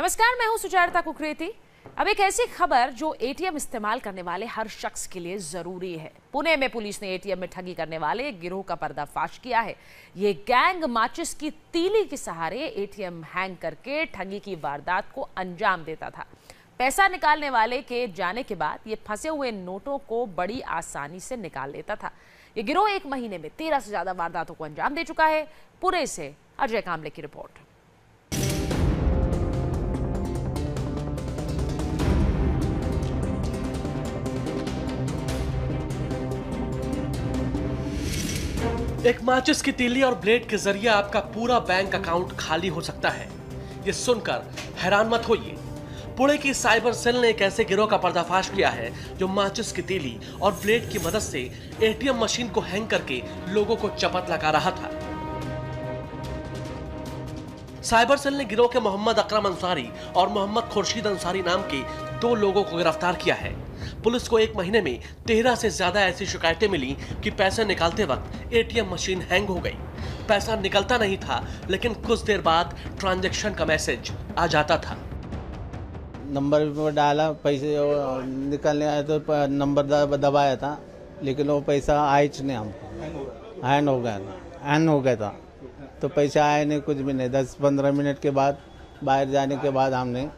नमस्कार, मैं हूं सुचारिता कुकरेती। अब एक ऐसी खबर जो एटीएम इस्तेमाल करने वाले हर शख्स के लिए जरूरी है। पुणे में पुलिस ने एटीएम में ठगी करने वाले एक गिरोह का पर्दाफाश किया है। ये गैंग माचिस की तीली के सहारे एटीएम हैंग करके ठगी की वारदात को अंजाम देता था। पैसा निकालने वाले के जाने के बाद ये फंसे हुए नोटों को बड़ी आसानी से निकाल लेता था। ये गिरोह एक महीने में 13 से ज्यादा वारदातों को अंजाम दे चुका है। पुणे से अजय कामले की रिपोर्ट। एक माचिस की तीली और ब्लेड के जरिए आपका पूरा बैंक अकाउंट खाली हो सकता है। ये सुनकर हैरान मत होइए। पुणे की साइबर सेल ने एक ऐसे गिरोह का पर्दाफाश किया है जो माचिस की तीली और ब्लेड की मदद से एटीएम मशीन को हैंग करके लोगों को चपत लगा रहा था। साइबर सेल ने गिरोह के मोहम्मद अकरम अंसारी और मोहम्मद खुर्शीद अंसारी नाम के 2 लोगों को गिरफ्तार किया है। पुलिस को एक महीने में 13 से ज्यादा ऐसी शिकायतें मिली कि पैसे निकालते वक्त एटीएम मशीन हैंग हो गई। पैसा निकलता नहीं था, लेकिन कुछ देर बाद ट्रांजैक्शन का मैसेज आ जाता था। नंबर डाला, पैसे निकलने आए तो नंबर दबाया था, लेकिन वो पैसा आया नहीं हमको। हैंग हो गया था तो पैसा आया नहीं, कुछ भी नहीं। 10-15 मिनट के बाद बाहर जाने के बाद हमने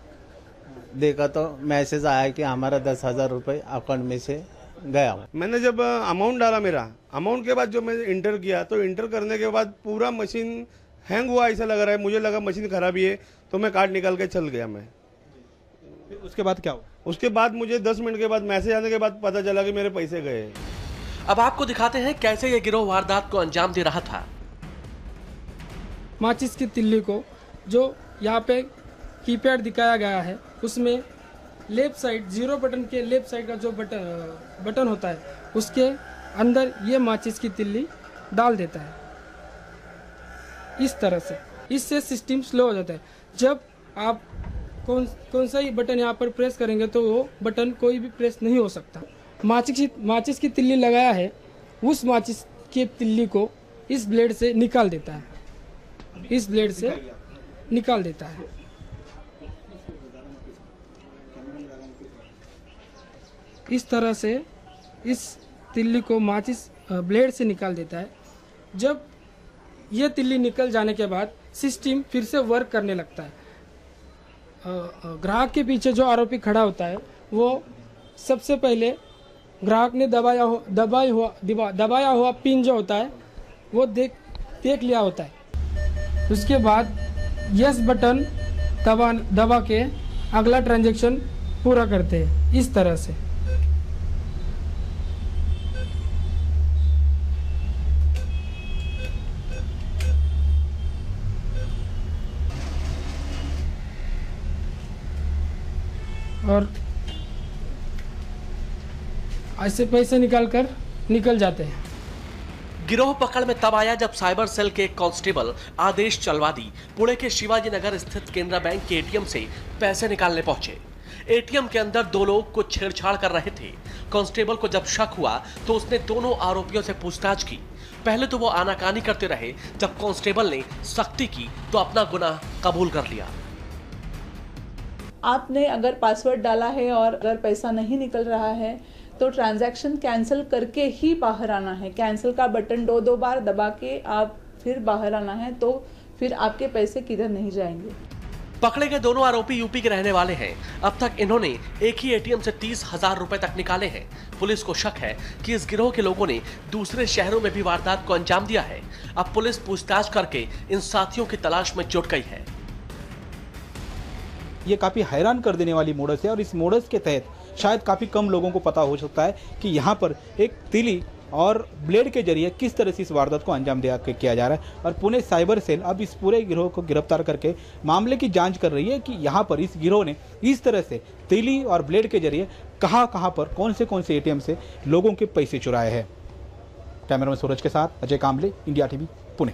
देखा तो मैसेज आया कि हमारा 10,000 रुपये अकाउंट में से गया। मैंने जब अमाउंट डाला, मेरा अमाउंट के बाद जो मैं इंटर किया तो इंटर करने के बाद पूरा मशीन हैंग हुआ ऐसा लग रहा है। मुझे लगा मशीन खराब ही है तो मैं कार्ड निकाल के चल गया मैं। फिर उसके बाद क्या हुआ? उसके बाद मुझे 10 मिनट के बाद मैसेज आने के बाद पता चला कि मेरे पैसे गए। अब आपको दिखाते हैं कैसे ये गिरोह वारदात को अंजाम दे रहा था। माचिस की तिल्ली को जो यहाँ पे कीपैड दिखाया गया है, उसमें लेफ्ट साइड 0 बटन के लेफ्ट साइड का जो बटन होता है उसके अंदर ये माचिस की तिल्ली डाल देता है इस तरह से। इससे सिस्टम स्लो हो जाता है। जब आप कौन सा ही बटन यहाँ पर प्रेस करेंगे तो वो बटन कोई भी प्रेस नहीं हो सकता। माचिस की तिल्ली लगाया है, उस माचिस की तिल्ली को इस ब्लेड से निकाल देता है, इस ब्लेड से निकाल देता है। इस तरह से इस तिल्ली को माचिस ब्लेड से निकाल देता है। जब ये तिल्ली निकल जाने के बाद सिस्टम फिर से वर्क करने लगता है। ग्राहक के पीछे जो आरोपी खड़ा होता है वो सबसे पहले ग्राहक ने दबाया हुआ पिन जो होता है वो देख लिया होता है। उसके बाद यस बटन दबा के अगला ट्रांजैक्शन पूरा करते हैं इस तरह से। और ऐसे पैसे निकल जाते हैं। गिरोह पकड़ में तब आया जब साइबर सेल के एक कांस्टेबल आदेश चलवादी पुणे के शिवाजी नगर स्थित केनरा बैंक के एटीएम से पैसे निकालने पहुंचे। एटीएम के अंदर 2 लोग कुछ छेड़छाड़ कर रहे थे। कांस्टेबल को जब शक हुआ तो उसने दोनों आरोपियों से पूछताछ की। पहले तो वो आनाकानी करते रहे, जब कांस्टेबल ने सख्ती की तो अपना गुनाह कबूल कर लिया। आपने अगर पासवर्ड डाला है और अगर पैसा नहीं निकल रहा है तो ट्रांजैक्शन कैंसिल करके ही बाहर आना है। कैंसिल का बटन 2 बार दबा के आप फिर बाहर आना है, तो फिर आपके पैसे किधर नहीं जाएंगे। पकड़े गए दोनों आरोपी यूपी के रहने वाले हैं। अब तक इन्होंने एक ही एटीएम से 30,000 रुपए तक निकाले हैं। पुलिस को शक है कि इस गिरोह के लोगों ने दूसरे शहरों में भी वारदात को अंजाम दिया है। अब पुलिस पूछताछ करके इन साथियों की तलाश में जुट गई है। ये काफ़ी हैरान कर देने वाली मोडस है और इस मोडस के तहत शायद काफ़ी कम लोगों को पता हो सकता है कि यहाँ पर एक तीली और ब्लेड के जरिए किस तरह से इस वारदात को अंजाम किया जा रहा है। और पुणे साइबर सेल अब इस पूरे गिरोह को गिरफ्तार करके मामले की जांच कर रही है कि यहाँ पर इस गिरोह ने इस तरह से तीली और ब्लेड के जरिए कहाँ पर कौन से एटीएम से लोगों के पैसे चुराए हैं। कैमरामैन सूरज के साथ अजय कामले, इंडिया टीवी, पुणे।